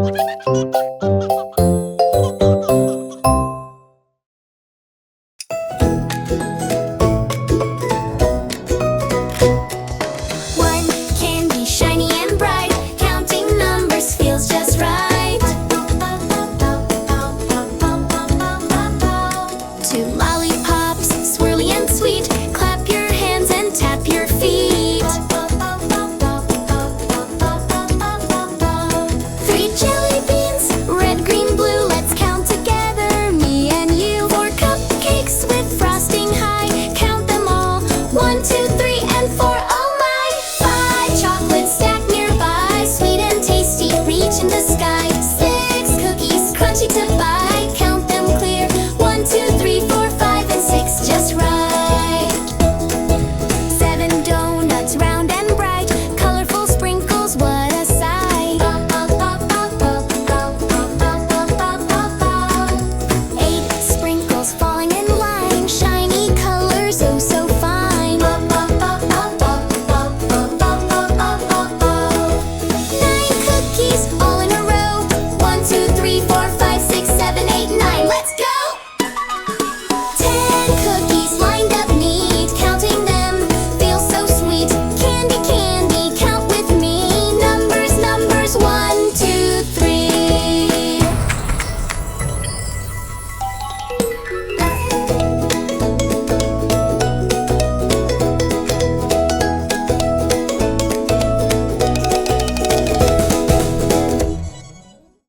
One candy shiny and bright, counting numbers feels just right. Two lollipops, swirly and sweet, clap your hands and tap your feet. Three jelly beans, red, green, blue, let's count together, me and you. Four cupcakes with frosting high, count them all, 1, 2, 3, and 4, oh my. Five chocolates stacked nearby, sweet and tasty, reach in the sky.